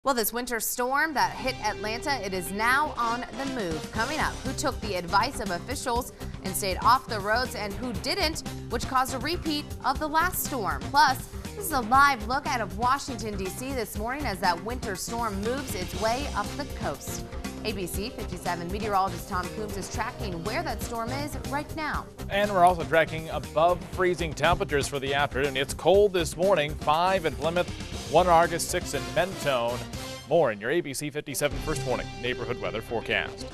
Well, this winter storm that hit Atlanta, it is now on the move. Coming up, who took the advice of officials and stayed off the roads and who didn't, which caused a repeat of the last storm. Plus, this is a live look out of Washington, D.C. this morning as that winter storm moves its way up the coast. ABC 57 meteorologist Tom Coombs is tracking where that storm is right now. And we're also tracking above freezing temperatures for the afternoon. It's cold this morning, 5 in Plymouth, 1 in Argus, 6 in Mentone. More in your ABC 57 First Warning neighborhood weather forecast.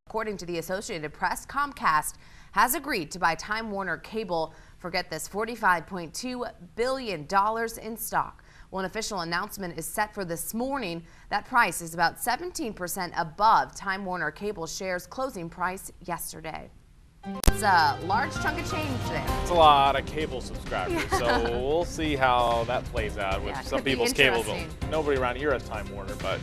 According to the Associated Press, Comcast has agreed to buy Time Warner Cable for, get this, $45.2 billion in stock. Well, an official announcement is set for this morning. That price is about 17% above Time Warner Cable shares closing price yesterday. It's a large chunk of change there. It's a lot of cable subscribers, so we'll see how that plays out with some people's cable bill. Nobody around here has Time Warner, but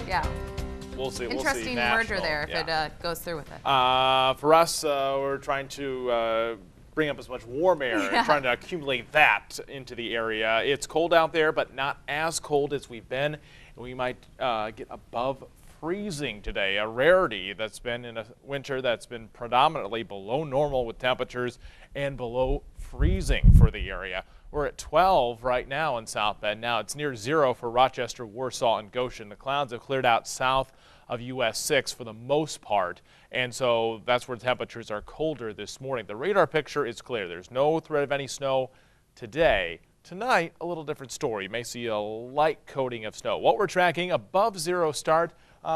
we'll see. Interesting merger there if it goes through with it. For us, we're trying to bring up as much warm air and trying to accumulate that into the area. It's cold out there, but not as cold as we've been. We might get above freezing today, a rarity that's been in a winter that's been predominantly below normal with temperatures and below freezing for the area. We're at 12 right now in South Bend. Now it's near 0 for Rochester, Warsaw, and Goshen. The clouds have cleared out south of US 6 for the most part, and so that's where temperatures are colder this morning. The radar picture is clear. There's no threat of any snow today. Tonight, a little different story. You may see a light coating of snow. What we're tracking, above 0 start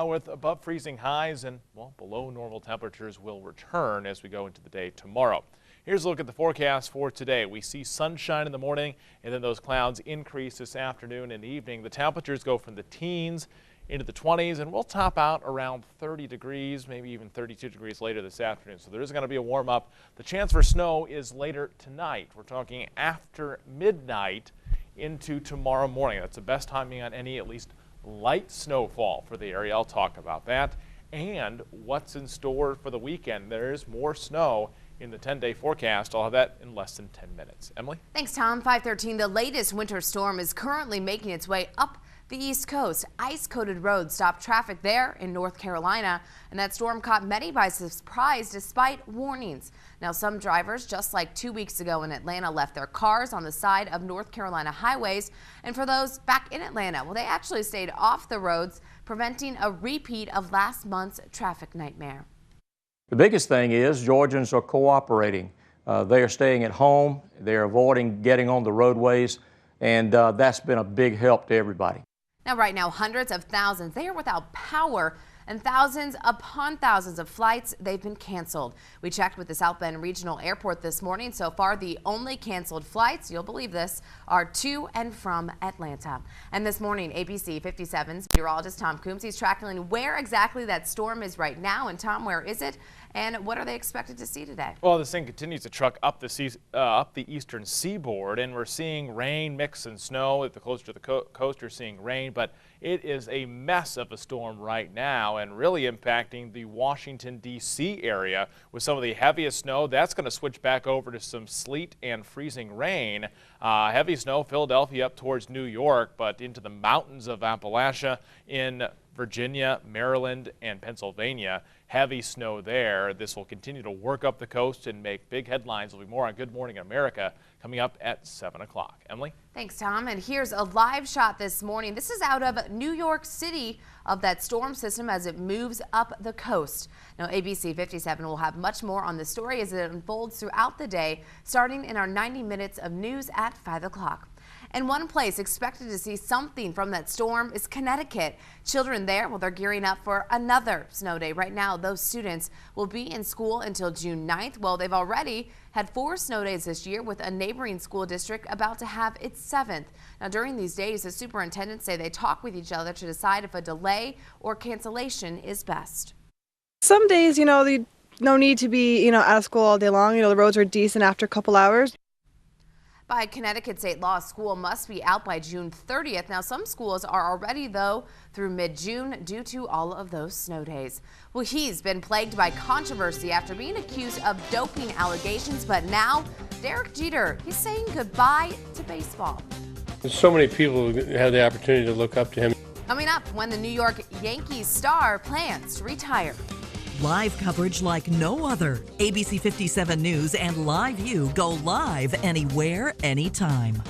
with above freezing highs, and well, below normal temperatures will return as we go into the day tomorrow. Here's a look at the forecast for today. We see sunshine in the morning, and then those clouds increase this afternoon and evening. The temperatures go from the teens into the 20s, and we'll top out around 30 degrees, maybe even 32 degrees later this afternoon. So there is going to be a warm up. The chance for snow is later tonight. We're talking after midnight into tomorrow morning. That's the best timing on any at least light snowfall for the area. I'll talk about that and what's in store for the weekend. There's more snow in the 10-day forecast. I'll have that in less than 10 minutes. Emily? Thanks, Tom. 5:13. The latest winter storm is currently making its way up the East Coast. Ice-coated roads stopped traffic there in North Carolina, and that storm caught many by surprise despite warnings. Now, some drivers, just like 2 weeks ago in Atlanta, left their cars on the side of North Carolina highways. And for those back in Atlanta, well, they actually stayed off the roads, preventing a repeat of last month's traffic nightmare. The biggest thing is Georgians are cooperating. They are staying at home. They're avoiding getting on the roadways, and that's been a big help to everybody. Now, right now, hundreds of thousands, they are without power, and thousands upon thousands of flights, they've been canceled. We checked with the South Bend Regional Airport this morning. So far, the only canceled flights, you'll believe this, are to and from Atlanta. And this morning, ABC 57's meteorologist Tom Coombs, he's tracking where exactly that storm is right now. And Tom, where is it? And what are they expected to see today? Well, this thing continues to truck up the eastern seaboard, and we're seeing rain mix and snow. At the closer to the coast, you're seeing rain, but it is a mess of a storm right now and really impacting the Washington, D.C. area with some of the heaviest snow. That's going to switch back over to some sleet and freezing rain. Heavy snow, Philadelphia up towards New York, but into the mountains of Appalachia in Virginia, Maryland, and Pennsylvania. Heavy snow there. This will continue to work up the coast and make big headlines. There'll be more on Good Morning America coming up at 7 o'clock. Emily? Thanks, Tom. And here's a live shot this morning. This is out of New York City of that storm system as it moves up the coast. Now, ABC 57 will have much more on the story as it unfolds throughout the day, starting in our 90 minutes of news at 5 o'clock. And one place expected to see something from that storm is Connecticut. Children there, well, they're gearing up for another snow day. Right now, those students will be in school until June 9th. Well, they've already had 4 snow days this year, with a neighboring school district about to have its 7th. Now, during these days, the superintendents say they talk with each other to decide if a delay or cancellation is best. Some days, no need to be, out of school all day long. The roads are decent after a couple hours. By Connecticut state law, school must be out by June 30th. Now, some schools are already, though, through mid-June due to all of those snow days. Well, he's been plagued by controversy after being accused of doping allegations, but now Derek Jeter, he's saying goodbye to baseball. So many people have the opportunity to look up to him. Coming up, when the New York Yankees star plans to retire. Live coverage like no other. ABC 57 News and Live View go live anywhere, anytime.